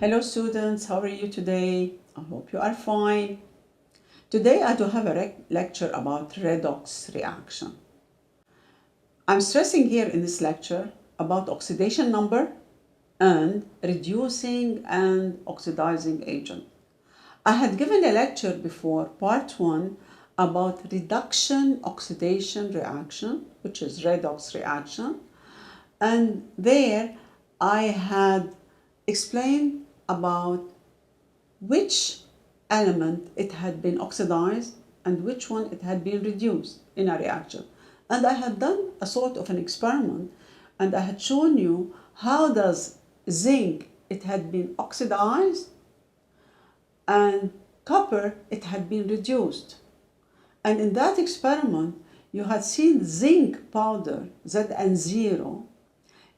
Hello students, how are you today? I hope you are fine. Today I do have a lecture about redox reaction. I'm stressing here in this lecture about oxidation number and reducing and oxidizing agent. I had given a lecture before, part 1, about reduction oxidation reaction, which is redox reaction, and there I had explained about which element it had been oxidized and which one it had been reduced in a reaction. And I had done a sort of an experiment and I had shown you how does zinc, it had been oxidized, and copper, it had been reduced. And in that experiment, you had seen zinc powder, Zn0,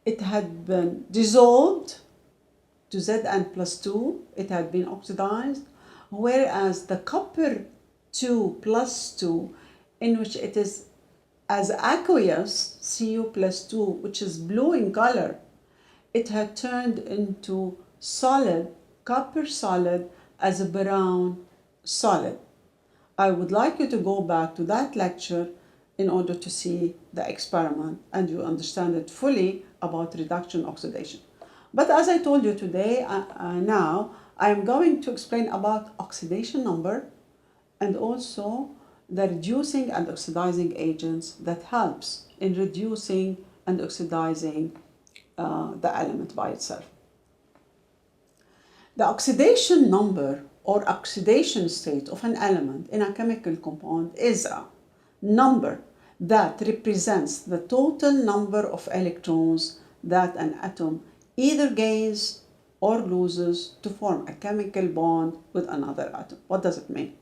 it had been dissolved to Zn+2, it had been oxidized, whereas the copper 2 plus 2, in which it is as aqueous, Cu plus 2, which is blue in color, it had turned into solid, copper solid, as a brown solid. I would like you to go back to that lecture in order to see the experiment and you understand it fully about reduction oxidation. But as I told you today, now I am going to explain about oxidation number and also the reducing and oxidizing agents that helps in reducing and oxidizing the element by itself. The oxidation number or oxidation state of an element in a chemical compound is a number that represents the total number of electrons that an atom either gains or loses to form a chemical bond with another atom. What does it mean?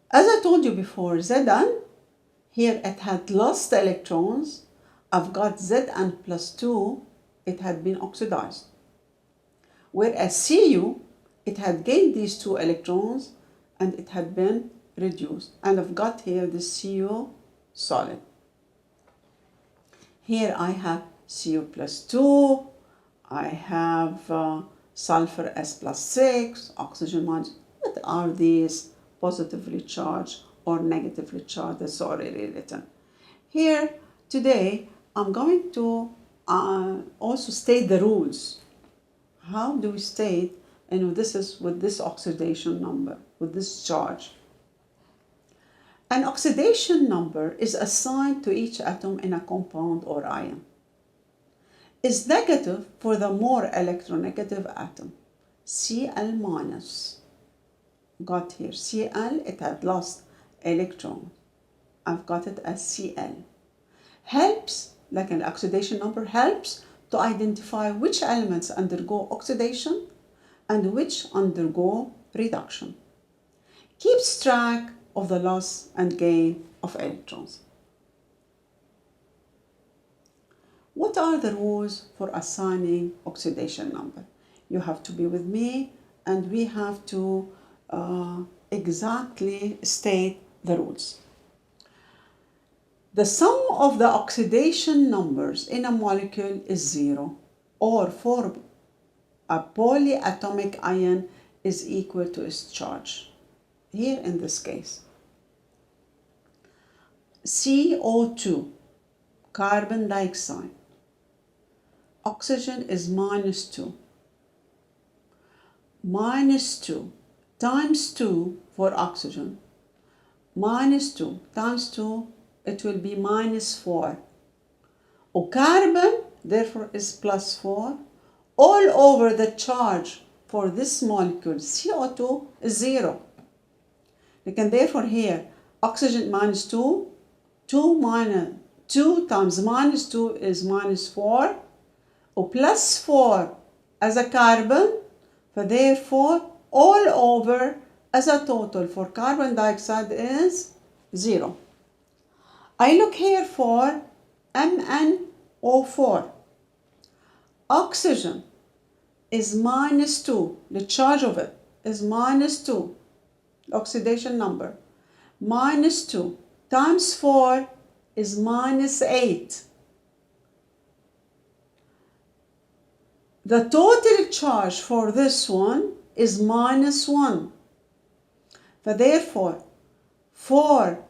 As I told you before, Zn, here it had lost electrons. I've got Zn+2, it had been oxidized. Whereas Cu, it had gained these 2 electrons and it had been reduced. And I've got here this Cu solid. Here I have Cu+2, I have sulfur S+6, oxygen minus. What are these positively charged or negatively charged? That's already written. Here today I'm going to also state the rules. How do we state, this is with this oxidation number, with this charge. An oxidation number is assigned to each atom in a compound or ion. Is negative for the more electronegative atom, Cl-. Got here Cl, it had lost electron. I've got it as Cl. Helps, like an oxidation number, helps to identify which elements undergo oxidation and which undergo reduction. Keeps track of the loss and gain of electrons. What are the rules for assigning oxidation number? You have to be with me and we have to exactly state the rules. The sum of the oxidation numbers in a molecule is 0, or for a polyatomic ion is equal to its charge. Here in this case, CO2, carbon dioxide, oxygen is -2. -2 times 2 for oxygen, -2 times 2, it will be -4. Carbon, therefore, is +4. All over the charge for this molecule, CO2, is 0. You can therefore here, oxygen -2, 2 times -2 is -4, or +4 as a carbon, but therefore all over as a total for carbon dioxide is 0. I look here for MnO4. Oxygen is -2, the charge of it is -2, oxidation number, -2 times 4 is -8. The total charge for this one is -1. But therefore, 4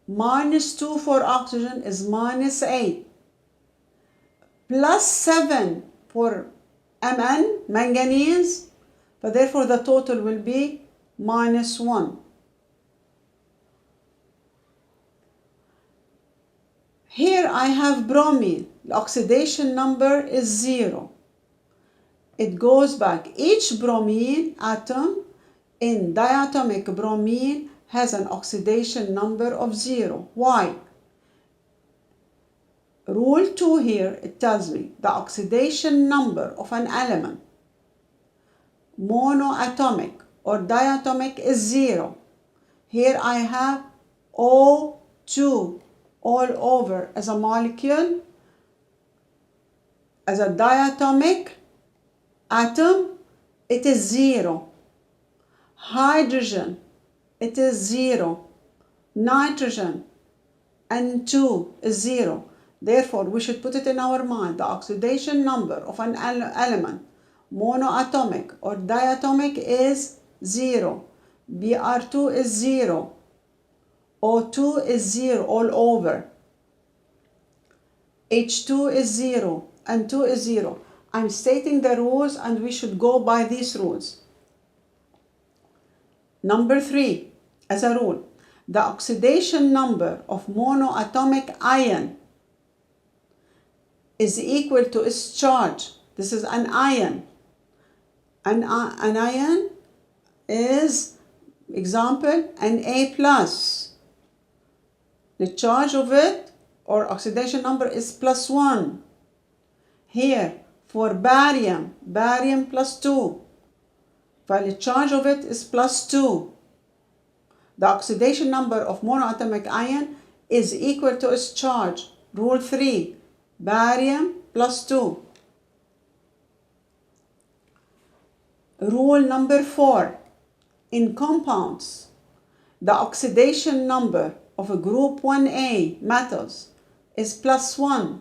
minus 2 for oxygen is -8. Plus 7 for Mn, manganese. But therefore, the total will be -1. Here I have bromine. The oxidation number is 0. It goes back. Each bromine atom in diatomic bromine has an oxidation number of 0. Why? Rule 2 here, it tells me the oxidation number of an element, monoatomic or diatomic, is 0. Here I have O2 all over as a molecule, as a diatomic atom, it is 0. Hydrogen, it is 0. Nitrogen, N2 is 0. Therefore, we should put it in our mind, the oxidation number of an element, monoatomic or diatomic, is 0. Br2 is 0. O2 is 0 all over. H2 is 0. N2 is 0. I'm stating the rules and we should go by these rules. Number 3, as a rule, the oxidation number of monoatomic ion is equal to its charge. This is an ion. An ion is, example, an A+. The charge of it, or oxidation number, is +1. Here, for barium, barium +2. While the charge of it is +2. The oxidation number of monoatomic ion is equal to its charge. Rule 3, barium +2. Rule number 4, in compounds, the oxidation number of a group 1A metals is +1,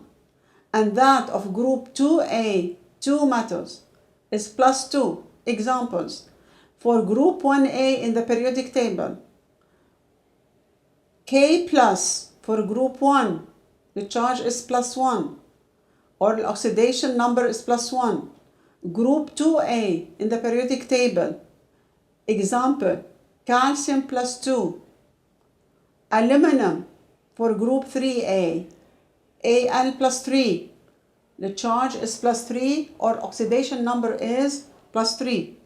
and that of group 2A, 2 metals, is +2. Examples, for group 1A in the periodic table, K+ for group 1, the charge is +1, or the oxidation number is +1. Group 2A in the periodic table, example, calcium +2. Aluminum for group 3A, Al +3, the charge is +3 or oxidation number is +3.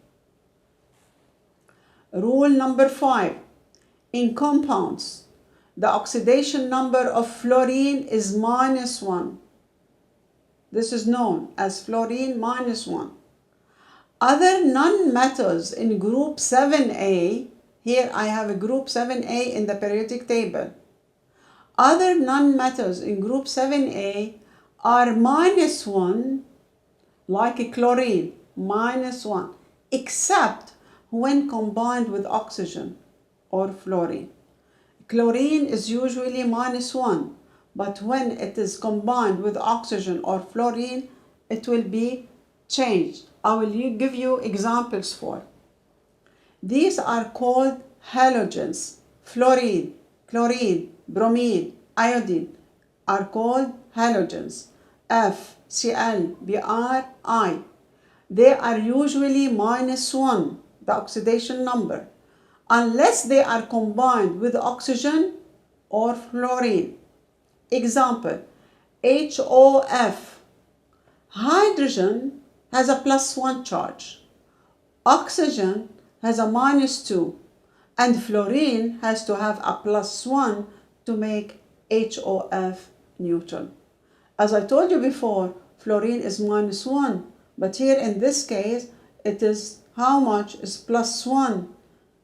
Rule number 5, in compounds, the oxidation number of fluorine is -1. This is known as fluorine -1. Other non-metals in group 7A, here I have a group 7A in the periodic table. Other non-metals in group 7A are -1, like chlorine, -1, except when combined with oxygen or fluorine. Chlorine is usually -1, but when it is combined with oxygen or fluorine, it will be changed. I will give you examples for. These are called halogens. Fluorine, chlorine, bromine, iodine are called halogens. F, Cl, Br, I. They are usually -1, the oxidation number, unless they are combined with oxygen or fluorine. Example, HOF. Hydrogen has a +1 charge. Oxygen has a -2, and fluorine has to have a +1 to make HOF neutral. As I told you before, fluorine is -1, but here in this case, it is how much is +1.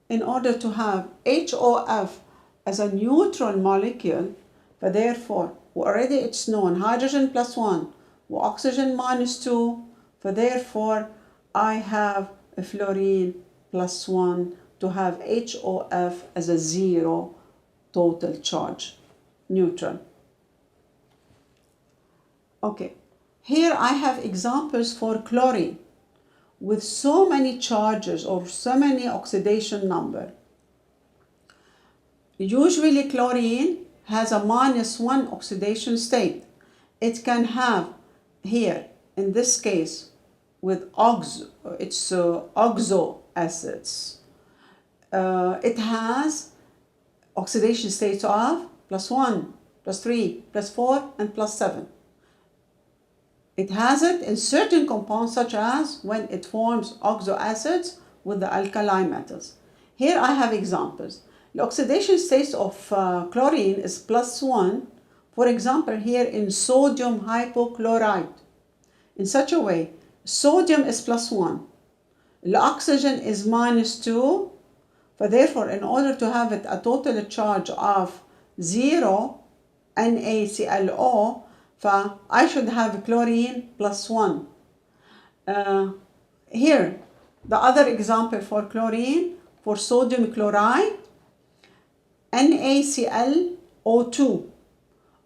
In order to have HOF as a neutral molecule, but therefore, already it's known, hydrogen +1, oxygen -2, so therefore, I have a fluorine +1 to have HOF as a 0 total charge, neutral. Okay, Here I have examples for chlorine with so many charges or so many oxidation number. Usually chlorine has a -1 oxidation state. It can have here, in this case, with oxo acids. It has oxidation states of +1, +3, +4, and +7. It has it in certain compounds, such as when it forms oxo acids with the alkali metals. Here I have examples. The oxidation states of chlorine is +1, for example, here in sodium hypochlorite. In such a way, sodium is +1, the oxygen is -2, but therefore, in order to have it a total charge of 0, NaClO, I should have chlorine +1. Here, the other example for chlorine, for sodium chloride, NaClO2.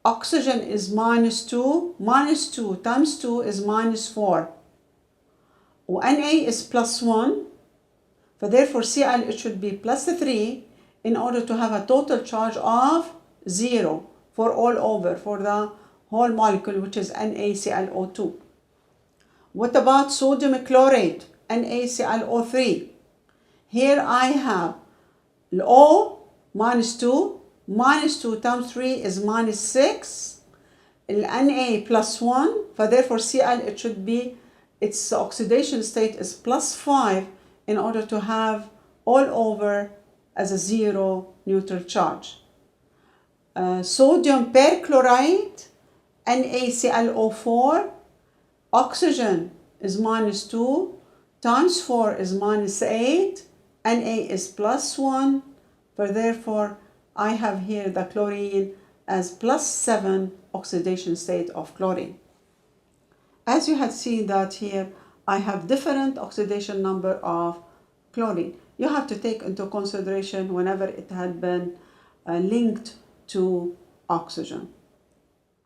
Oxygen is -2, -2 times 2 is -4. Na is +1, so therefore Cl it should be +3 in order to have a total charge of 0 for all over, for the whole molecule, which is NaClO2. What about sodium chlorate, NaClO3? Here I have O -2, -2 times 3 is -6, Na +1, so therefore Cl it should be, its oxidation state is +5 in order to have all over as a 0 neutral charge. Sodium perchlorate, NaClO4, oxygen is -2 times 4 is -8, Na is +1, but therefore I have here the chlorine as +7 oxidation state of chlorine. As you had seen that here, I have different oxidation number of chlorine. You have to take into consideration whenever it had been linked to oxygen.